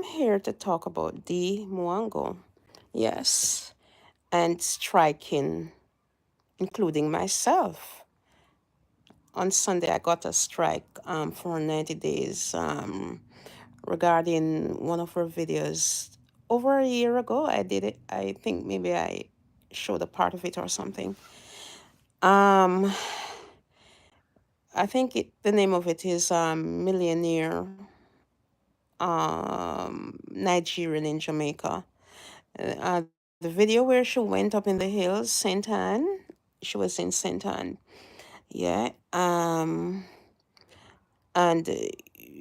I'm here to talk about the Mwongo. Yes, and striking, including myself. On Sunday, I got a strike for 90 days regarding one of her videos. Over a year ago, I did it. I think maybe I showed a part of it or something. Um, I think the name of it is Millionaire Nigerian in Jamaica. The video where she went up in the hills, Saint Anne. She was in Saint Anne. Yeah. And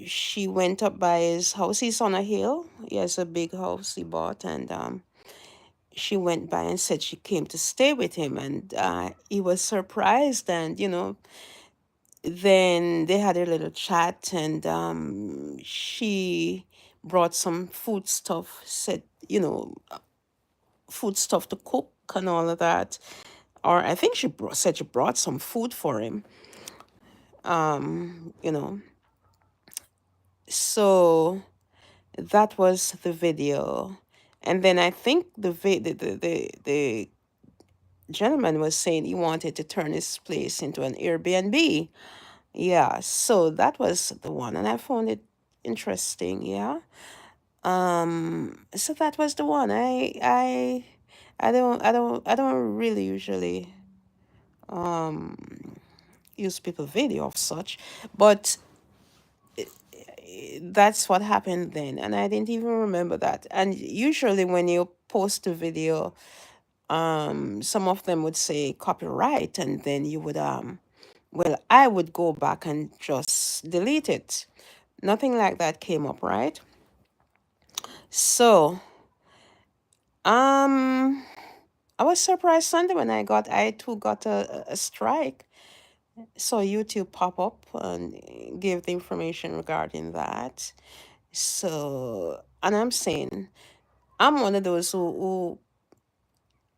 she went up by his house. He's on a hill. He has a big house he bought, and she went by and said she came to stay with him, and he was surprised, and then they had a little chat, and she brought some food stuff, said, food stuff to cook and all of that. Or I think said she brought some food for him. Um, you know, so that was the video. And then I think the gentleman was saying he wanted to turn his place into an Airbnb. Yeah, so that was the one, and I found it interesting. Yeah. So that was the one. I don't really usually use people video of such, but that's what happened then, and I didn't even remember that. And usually when you post a video, some of them would say copyright, and then you would well, I would go back and just delete it. Nothing like that came up, right? So um I was surprised Sunday when I too got a strike. So YouTube pop up and give the information regarding that. So, and I'm saying, I'm one of those who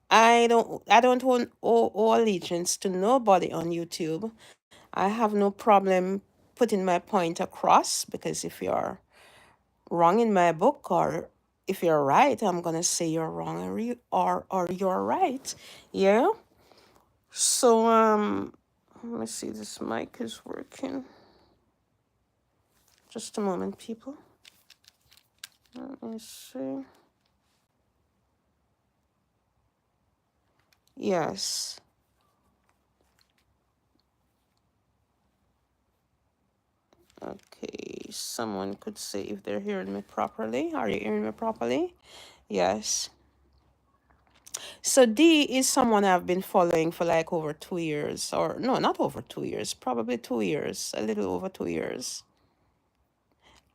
I don't want owe allegiance to nobody on YouTube. I have no problem putting my point across, because if you're wrong in my book, or if you're right, I'm gonna say you're wrong, or you're right. Yeah. So let me see, this mic is working. Just a moment, people. Let me see. Yes. Okay, someone could say if they're hearing me properly. Are you hearing me properly? Yes. So D is someone I've been following for like over 2 years, or no, not over 2 years, probably 2 years, a little over 2 years.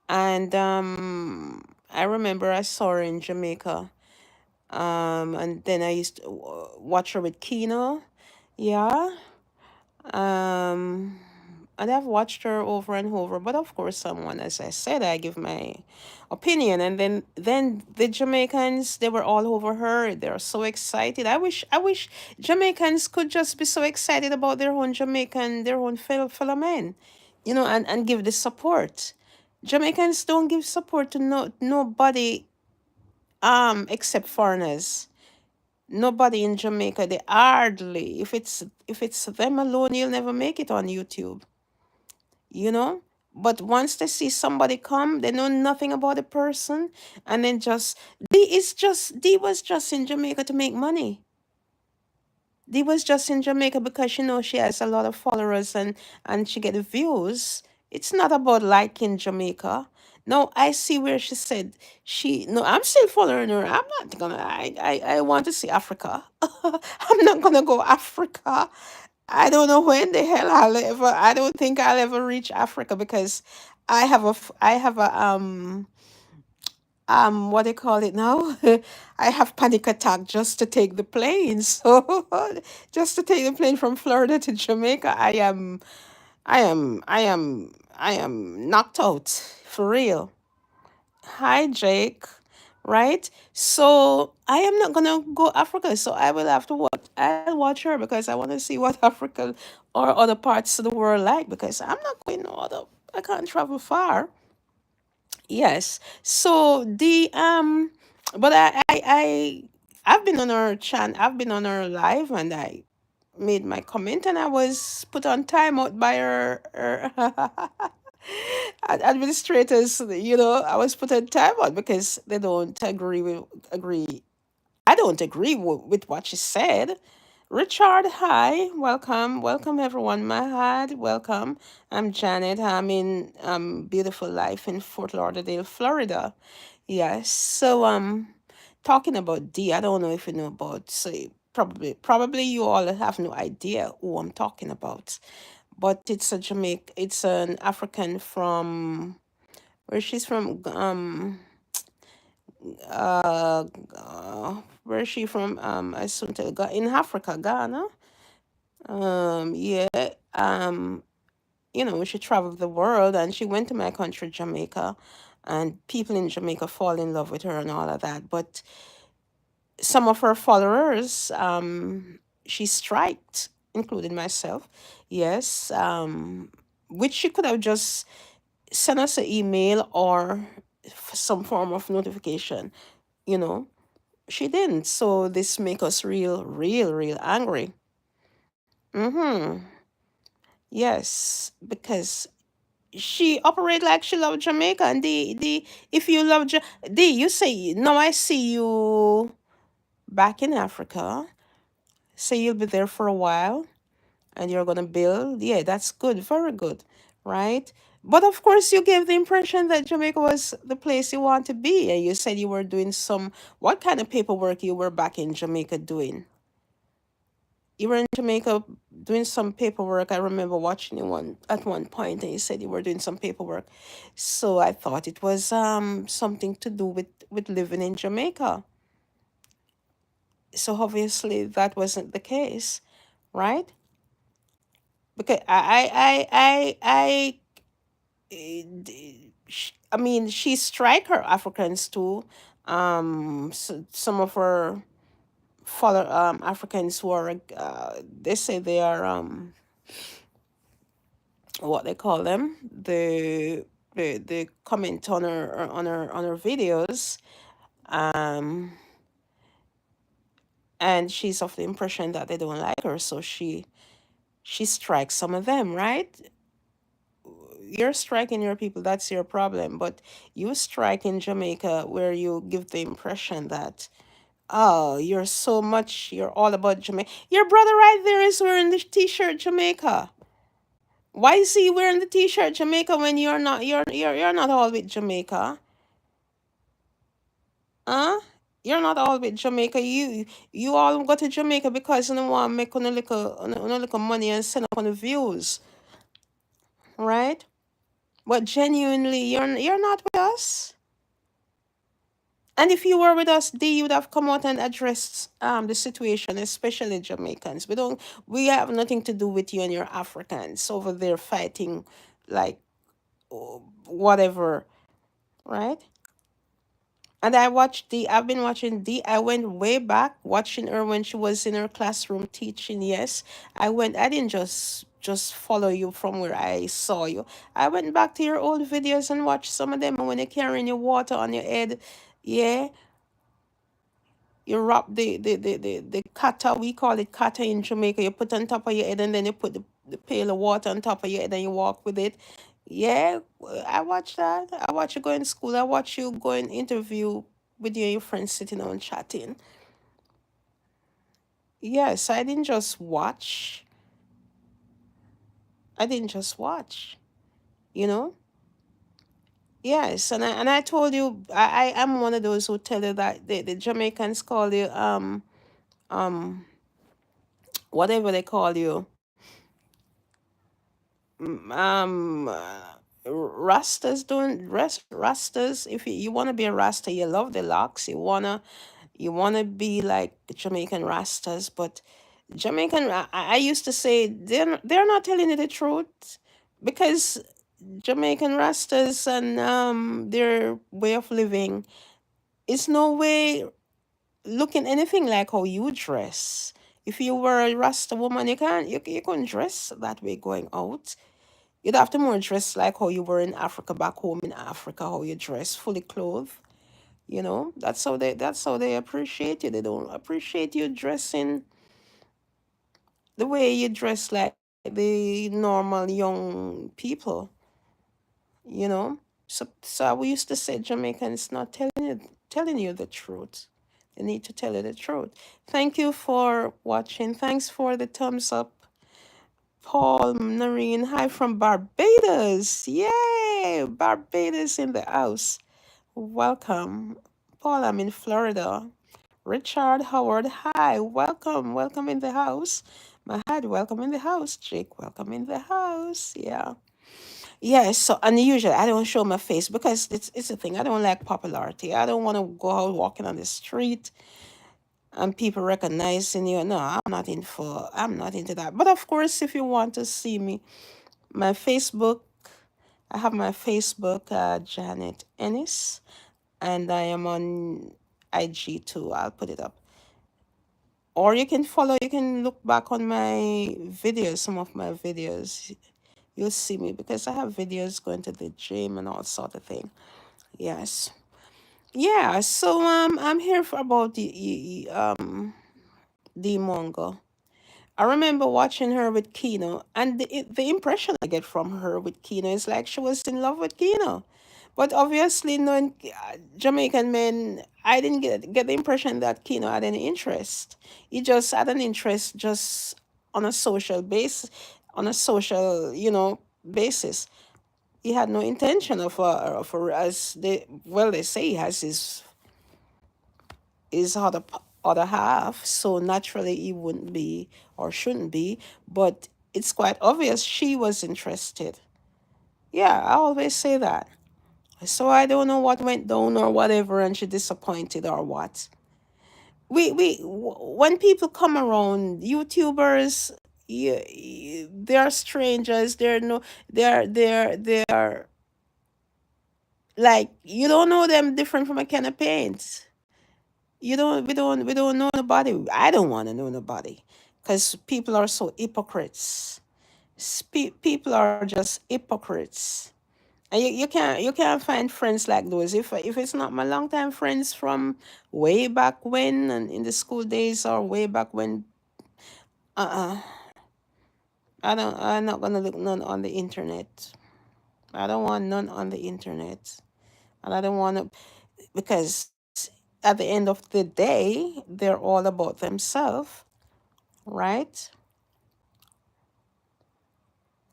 And I remember I saw her in Jamaica. And then I used to watch her with Kino. Yeah. Um, and I've watched her over and over, but of course, someone, as I said, I give my opinion, and then the Jamaicans, they were all over her. They're so excited. I wish Jamaicans could just be so excited about their own fellow men, and give the support. Jamaicans don't give support to nobody except foreigners. Nobody in Jamaica, they hardly, if it's them alone, you'll never make it on YouTube, you know? But once they see somebody come, they know nothing about the person, and then D was just in Jamaica to make money. Dee was just in Jamaica because she has a lot of followers, and she get the views. It's not about liking Jamaica. No, I see where she said she no, I'm still following her. I'm not gonna I want to see Africa. I'm not gonna go Africa. I don't know when the hell I don't think I'll ever reach Africa, because I have a what do you call it now? I have panic attack just to take the plane. So just to take the plane from Florida to Jamaica, I am knocked out for real. Hi, Jake. Right? So I am not gonna go Africa. So I will have to watch. I'll watch her because I want to see what Africa or other parts of the world like. Because I'm not going no other. I can't travel far. Yes. So but I've been on her I've been on her live, and I made my comment, and I was put on timeout by her administrators. I was put on timeout because they don't agree. I don't agree with what she said. Richard, hi, welcome everyone. Mahad, welcome. I'm Janet. I'm in beautiful life in Fort Lauderdale, Florida. Yes. So talking about D, I don't know if you know about, say, probably you all have no idea who I'm talking about. But it's a Jamaica, it's an African from where she's from, uh, where is she from? I soon tell in Africa, Ghana. Yeah. She traveled the world, and she went to my country, Jamaica, and people in Jamaica fall in love with her and all of that. But some of her followers, she striked, including myself. Yes. Which she could have just sent us an email or some form of notification, you know. She didn't. So this make us real angry. Mm-hmm. Yes, because she operate like she love Jamaica, and the if you love you say no, I see you back in Africa. Say you'll be there for a while, and you're gonna build. Yeah, that's good, very good, right? But of course, you gave the impression that Jamaica was the place you want to be, and you said you were doing some. What kind of paperwork you were back in Jamaica doing? You were in Jamaica doing some paperwork. I remember watching you at one point, and you said you were doing some paperwork. So I thought it was something to do with living in Jamaica. So obviously that wasn't the case, right? Because I mean, she strike her Africans too. Some of her follow Africans who are they say they are what they call them, the comment on her videos, um and she's of the impression that they don't like her, so she strikes some of them, right? You're striking your people, that's your problem, but you strike in Jamaica where you give the impression that, oh, you're all about Jamaica. Your brother right there is wearing the t-shirt Jamaica. Why is he wearing the t-shirt Jamaica when you're not all with Jamaica? Huh? You're not all with Jamaica. You all go to Jamaica because you don't want to make on a little money and send up on the views, right? But genuinely, you're not with us. And if you were with us, you would have come out and addressed the situation, especially Jamaicans. We have nothing to do with you and your Africans over there fighting like whatever, right? And I've been watching I went way back watching her when she was in her classroom teaching. Yes, I didn't just follow you from where I saw you. I went back to your old videos and watched some of them when you're carrying your water on your head. Yeah, you wrap the kata, we call it kata in Jamaica. You put on top of your head, and then you put the pail of water on top of your head, and you walk with it. Yeah, I watch that. I watch you go in school. I watch you go in interview with you and your friends sitting down chatting. Yes, I didn't just watch. I didn't just watch. You know. Yes, and I told you I am one of those who tell you that the Jamaicans call you um whatever they call you, Rastas doing Rastas. If you want to be a Rasta, you love the locks. You wanna be like Jamaican Rastas, but Jamaican. I used to say they're not telling you the truth, because Jamaican Rastas and their way of living is no way looking anything like how you dress. If you were a Rasta woman, you couldn't dress that way going out. You'd have to more dress like how you were in Africa, back home in Africa, how you dress, fully clothed. That's how they appreciate you. They don't appreciate you dressing the way you dress like the normal young people, you know. So we used to say Jamaicans not telling you the truth. They need to tell you the truth. Thank you for watching. Thanks for the thumbs up. Paul Noreen, hi from Barbados. Yay! Barbados in the house. Welcome. Paul, I'm in Florida. Richard Howard, hi. Welcome. Welcome in the house. Mahad, welcome in the house. Jake, welcome in the house. Yeah. Yeah, it's so unusual. I don't show my face because it's a thing. I don't like popularity. I don't want to go out walking on the street and people recognizing you. No, I'm not into that. But of course, if you want to see me, my Facebook, I have my Facebook, Janet Ennis, and I am on IG too. I'll put it up. Or you can look back on my videos, some of my videos. You'll see me because I have videos going to the gym and all sort of thing. Yes. Yeah, so I'm here for about the Mwongo. I remember watching her with Kino, and the impression I get from her with Kino is like she was in love with Kino. But obviously, knowing Jamaican men, I didn't get the impression that Kino had any interest. He just had an interest just on a social base, on a social, basis. He had no intention as they say he has his other half, so naturally he wouldn't be or shouldn't be, but it's quite obvious she was interested. Yeah, I always say that. So I don't know what went down or whatever, and she disappointed or what. When people come around, YouTubers, they're strangers. They're like you don't know them different from a can of paint. We don't know nobody. I don't want to know nobody because people are so hypocrites. People are just hypocrites. And you can't find friends like those if it's not my longtime friends from way back when and in the school days or way back when. uh-uh I'm not gonna look none on the internet. I don't want none on the internet. And I don't want to, because at the end of the day they're all about themselves, right?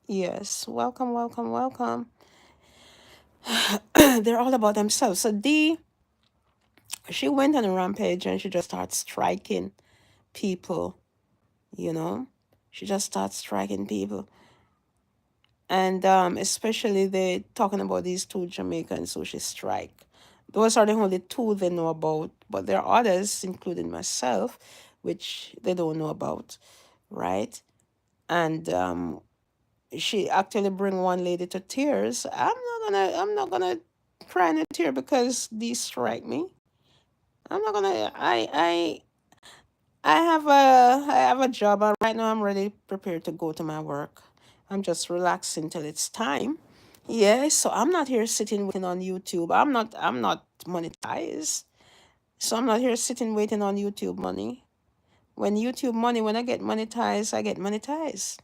Yes, welcome, welcome, welcome. They're all about themselves. So she went on a rampage and she just starts striking people, you know. She just starts striking people. And especially they talking about these two Jamaicans who she strike. Those are the only two they know about, but there are others, including myself, which they don't know about, right? And she actually bring one lady to tears. I'm not gonna cry in a tear because these strike me. I'm not gonna I have a job and right now I'm ready prepared to go to my work. I'm just relaxing till it's time. Yeah, so I'm not here sitting waiting on YouTube. I'm not monetized. So I'm not here sitting waiting on YouTube money. When I get monetized, I get monetized.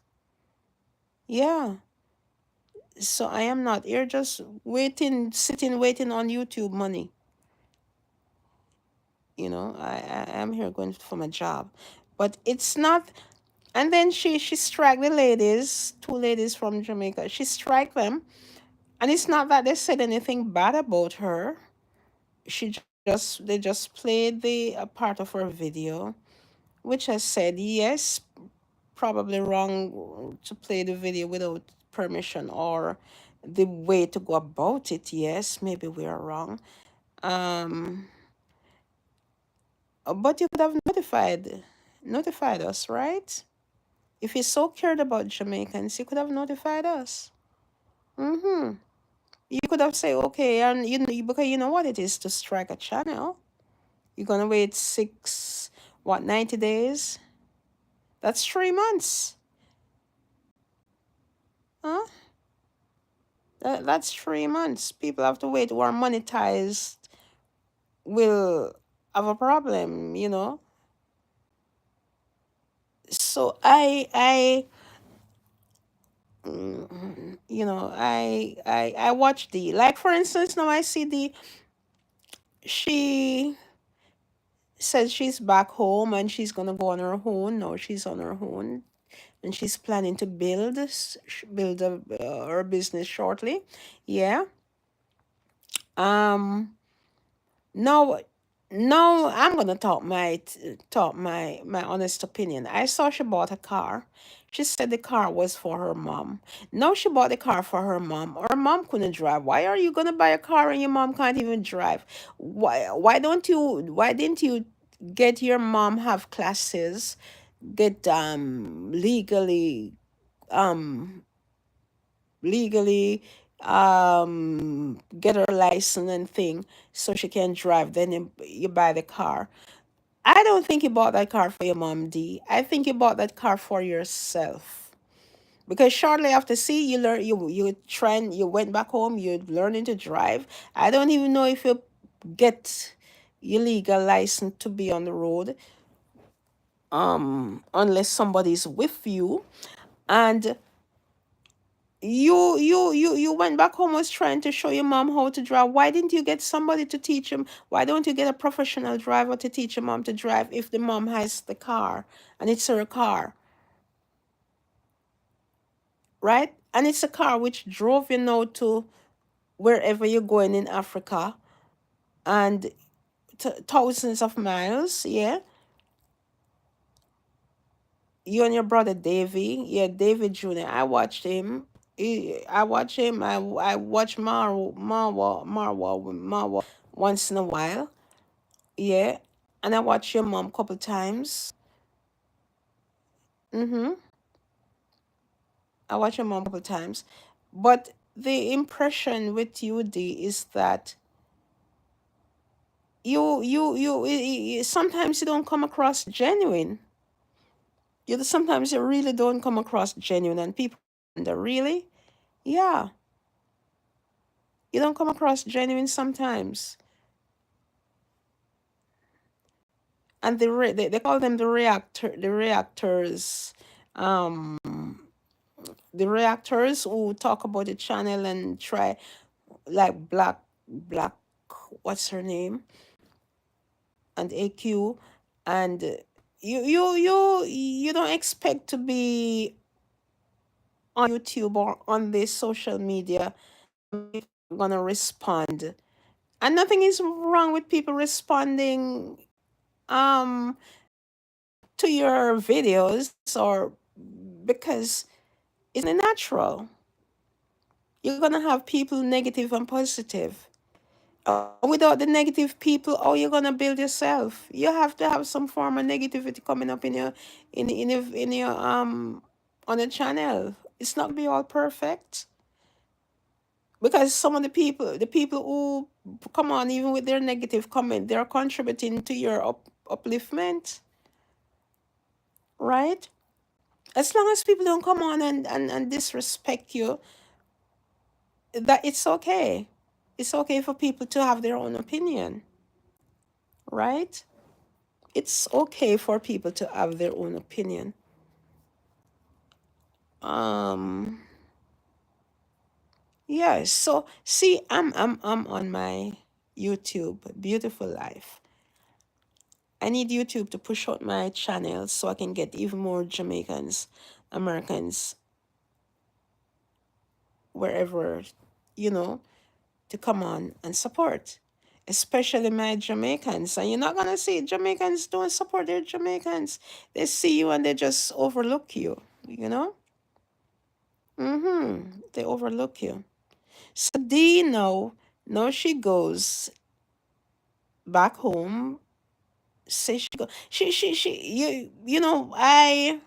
Yeah. So I am not here just sitting waiting on YouTube money. I am here going for my job. But it's not. And then she strike the ladies, two ladies from Jamaica. She strike them. And it's not that they said anything bad about her. They just played the a part of her video, which I said yes, probably wrong to play the video without permission or the way to go about it. Yes, maybe we are wrong. Um, but you could have notified us, right? If you so cared about Jamaicans, you could have notified us. Mm-hmm. You could have said, okay, and because you know what it is to strike a channel. You're gonna wait 90 days? That's 3 months. Huh? That's 3 months. People have to wait who are monetized will have a problem, you know. So I watch the, like, for instance, now I see the, she says she's back home and she's gonna go on her own. No, she's on her own and she's planning to build her business shortly. Yeah. Um. No, no, I'm gonna talk my honest opinion. I saw she bought a car. She said the car was for her mom. No, she bought the car for her mom. Her mom couldn't drive. Why are you gonna buy a car and your mom can't even drive? Why didn't you get your mom have classes, get um legally get her license and thing so she can drive, then you buy the car. I don't think you bought that car for your mom, D. I think you bought that car for yourself, because shortly after, see, you went back home, you're learning to drive. I don't even know if you get your legal license to be on the road, unless somebody's with you. And you went back home, was trying to show your mom how to drive. Why didn't you get somebody to teach him? Why don't you get a professional driver to teach your mom to drive if the mom has the car and it's her car, right? And it's a car which drove you now to wherever you're going in Africa, and thousands of miles. Yeah. You and your brother Davy, yeah, David Jr. I watched him. I watch him. I watch Marwa once in a while. Yeah, and I watch your mom couple times. Mm-hmm. I watch your mom couple times, but the impression with you, D, is that sometimes you don't come across genuine. Sometimes you really don't come across genuine, and people wonder, really, yeah, you don't come across genuine sometimes. And they call them um the reactors who talk about the channel and try, like black, what's her name, and AQ, and you don't expect to be on YouTube or on this social media gonna respond. And nothing is wrong with people responding um to your videos, or because it's natural. You're gonna have people negative and positive. Without the negative people, how you gonna build yourself? You have to have some form of negativity coming up in your on the channel. It's not gonna be all perfect, because some of the people who come on, even with their negative comment, they're contributing to your upliftment, right? As long as people don't come on and disrespect you, that it's okay. It's okay for people to have their own opinion, right? It's okay for people to have their own opinion. Um, yeah, so see, I'm on my YouTube, Beautiful Life. I need YouTube to push out my channel so I can get even more Jamaicans, Americans, wherever, you know, to come on and support, especially my Jamaicans. And you're not gonna see Jamaicans don't support their Jamaicans. They see you and they just overlook you, you know? They overlook you. So D, now she goes back home. Say she go I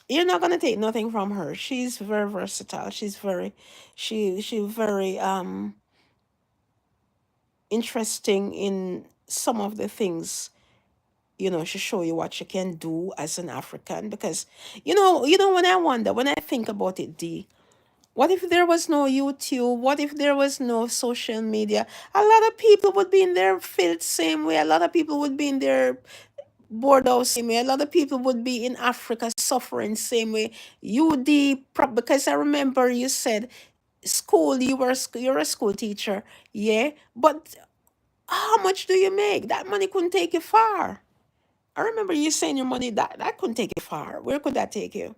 you're not gonna take nothing from her. She's very versatile. She very interesting in some of the things. She show you what she can do as an African, because when I think about it, D, What if there was no YouTube? What if there was no social media? A lot of people would be in their filth same way. A lot of people would be in their bored out same way. A lot of people would be in Africa suffering same way. Because I remember you said school, you're a school teacher, yeah. But how much do you make? That money couldn't take you far. I remember you saying your money that couldn't take you far. Where could that take you?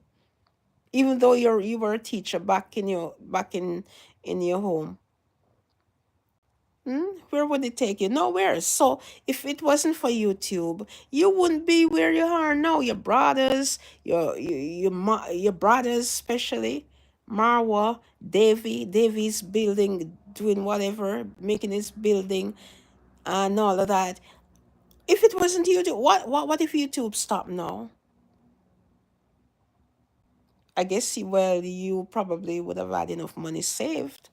Even though you were a teacher back in your home. Where would it take you? Nowhere. So if it wasn't for YouTube, you wouldn't be where you are now. Your brothers, your brothers, especially Marwa, Davy's building, doing whatever, making his building and all of that. If it wasn't YouTube, what if YouTube stopped now? I guess well, you probably would have had enough money saved.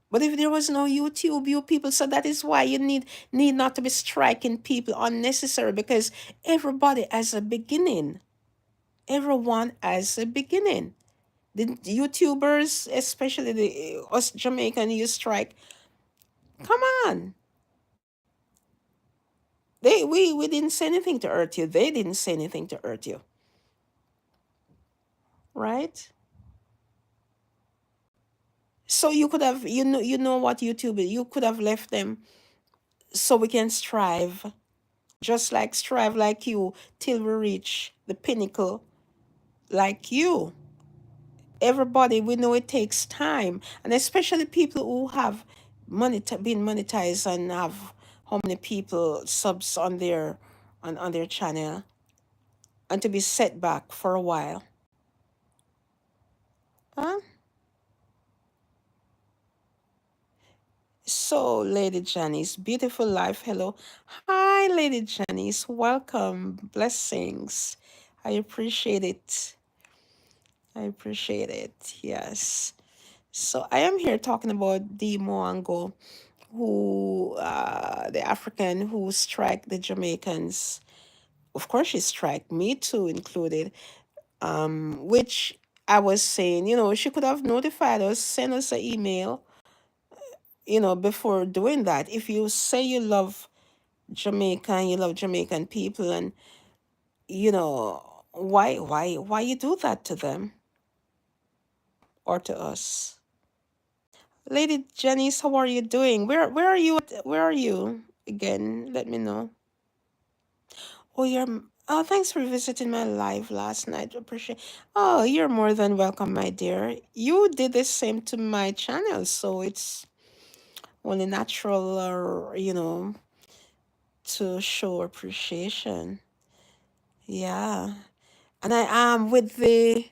But if there was no YouTube, you people, so that is why you need not to be striking people unnecessary because everybody has a beginning. Everyone has a beginning. The YouTubers, especially the us Jamaican, you strike. Come on, we didn't say anything to hurt you. They didn't say anything to hurt you, right? So you could have you know what YouTube is. You could have left them so we can strive, just like strive like you till we reach the pinnacle like you. Everybody, we know it takes time, and especially people who have been monetized and have how many people subs on their channel, and to be set back for a while. Huh? So, Lady Janice, beautiful life. Hello. Hi, Lady Janice. Welcome. Blessings. I appreciate it. I appreciate it. Yes. So I am here talking about the Mwongo, who the African who strike the Jamaicans. Of course, she strike me too, included. Which I was saying, she could have notified us, send us an email, before doing that. If you say you love Jamaica and you love Jamaican people, and why you do that to them or to us? Lady Janice, how are you doing? Where are you where are you again? Let me know. Oh, thanks for visiting my live last night. Appreciate. Oh, you're more than welcome, my dear. You did the same to my channel, so it's only natural, or to show appreciation. Yeah, and I am with the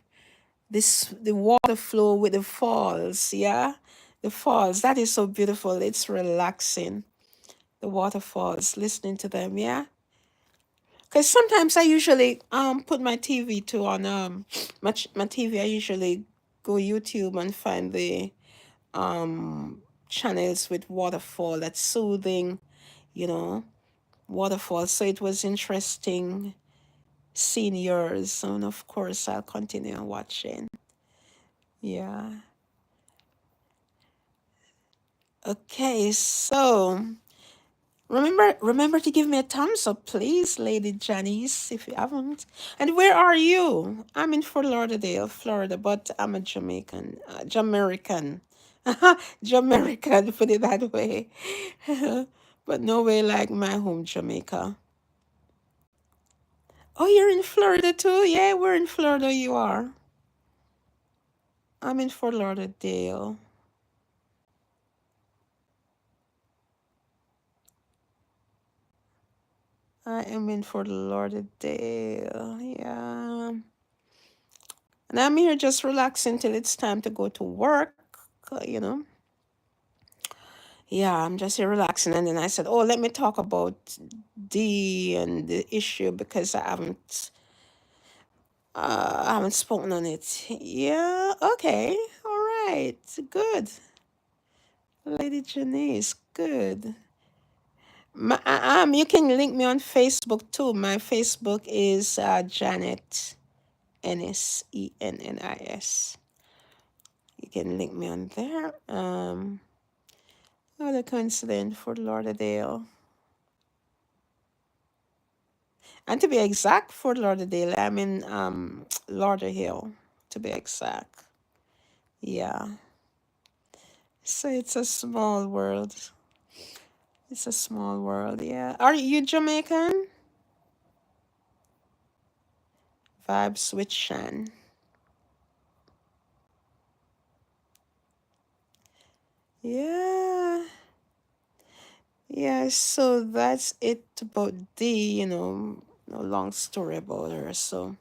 water flow with the falls. Yeah, the falls. That is so beautiful. It's relaxing. The waterfalls, listening to them. Yeah, because sometimes I usually put my TV to on my TV. I usually go YouTube and find the channels with waterfall that's soothing, you know, waterfall. So it was interesting seeing yours, and of course I'll continue watching. Yeah. Okay, so remember to give me a thumbs up, please, Lady Janice, if you haven't. And where are you? I'm in Fort Lauderdale, Florida, but I'm a Jamaican, Jamaican, Jamaican, put it that way. But no way like my home, Jamaica. Oh, you're in Florida too? Yeah, we're in Florida. You are. I'm in Fort Lauderdale. I am in Fort Lauderdale. Yeah. And I'm here just relaxing till it's time to go to work, you know. Yeah, I'm just here relaxing. And then I said, oh, let me talk about the issue because I haven't spoken on it. Yeah, okay. All right. Good. Lady Janice, good. You can link me on Facebook too. My Facebook is Janet. N-S-E-N-N-I-S. You can link me on there. What a coincidence, Fort Lauderdale. And to be exact, Fort Lauderdale, I'm in Lauderhill, to be exact. Yeah. So it's a small world. It's a small world, yeah. Are you Jamaican? Vibes with Shan. Yeah. Yeah, so that's it about Dee. No long story about her. So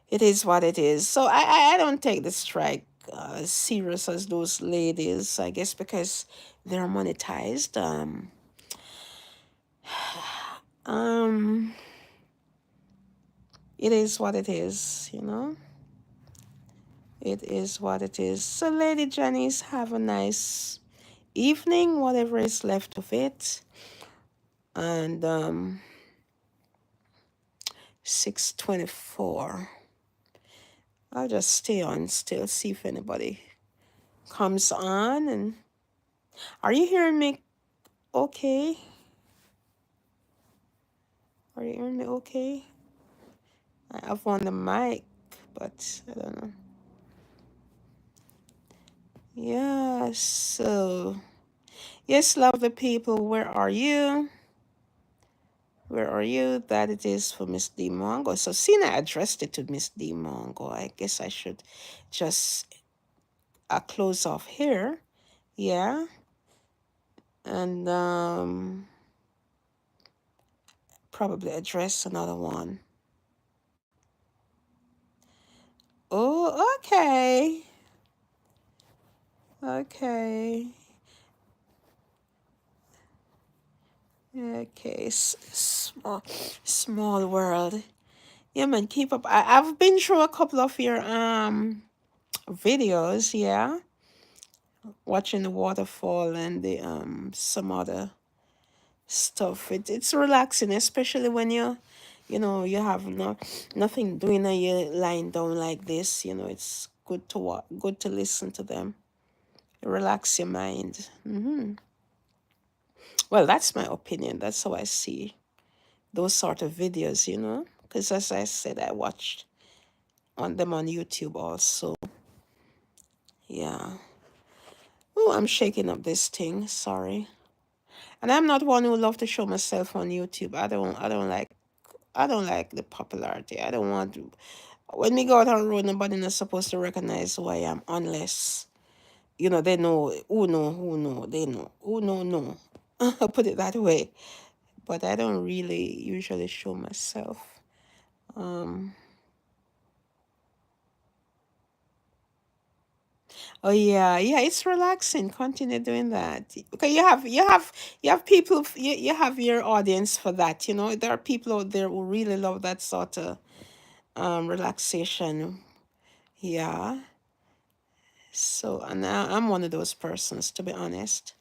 it is what it is. So I don't take the strike as serious as those ladies, I guess because they're monetized. Um, it is what it is. It is what it is. So, Lady Janice, have a nice evening, whatever is left of it. And 6:24. I'll just stay on still, see if anybody comes on. And are you hearing me okay? Are you hearing me okay? I have on the mic, but I don't know. Yeah, so yes, lovely people, where are you? Where are you? That it is for Miss D Mongo. So seeing I addressed it to Miss D Mongo, I guess I should just close off here. Yeah. And probably address another one. Oh, okay. Okay. Okay. Small world. Yeah, man, keep up. I've been through a couple of your videos, yeah. Watching the waterfall and the some other stuff. It's relaxing, especially when you have nothing doing and you're lying down like this. It's good to listen to them. Relax your mind. Well, that's my opinion. That's how I see those sort of videos. Because as I said, I watched on them on YouTube also. Yeah. Oh, I'm shaking up this thing. Sorry. And I'm not one who love to show myself on YouTube. I don't like the popularity. I don't want to. When we go out on the road, nobody is supposed to recognize who I am unless they know who know they know who know. Put it that way. But I don't really usually show myself. Um. Oh yeah, yeah. It's relaxing. Continue doing that. Okay, you have people. You have your audience for that. There are people out there who really love that sort of relaxation. Yeah. So, and I'm one of those persons, to be honest.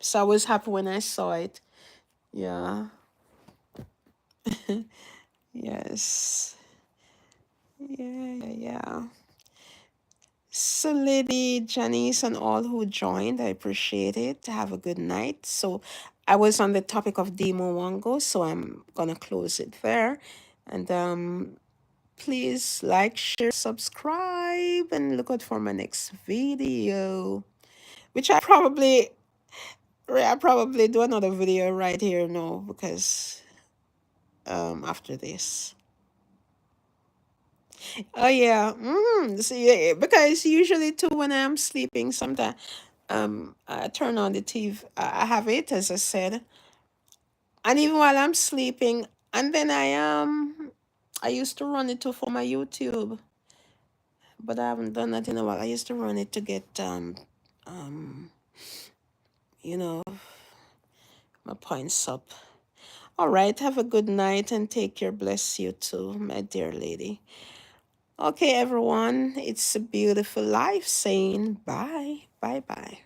So I was happy when I saw it. Yeah. Yes. Yeah. So, Lady Janice and all who joined, I appreciate it. Have a good night. So, I was on the topic of Demo Wango, so I'm gonna close it there. And please like, share, subscribe, and look out for my next video, which I probably do another video right here now because after this. Oh yeah. So yeah, because usually too when I'm sleeping, sometimes I turn on the TV. I have it as I said, and even while I'm sleeping, and then I used to run it too for my YouTube, but I haven't done that in a while. I used to run it to get um you know my points up. All right, have a good night and take care. Bless you too, my dear lady. Okay, everyone, it's a beautiful life saying bye, bye, bye.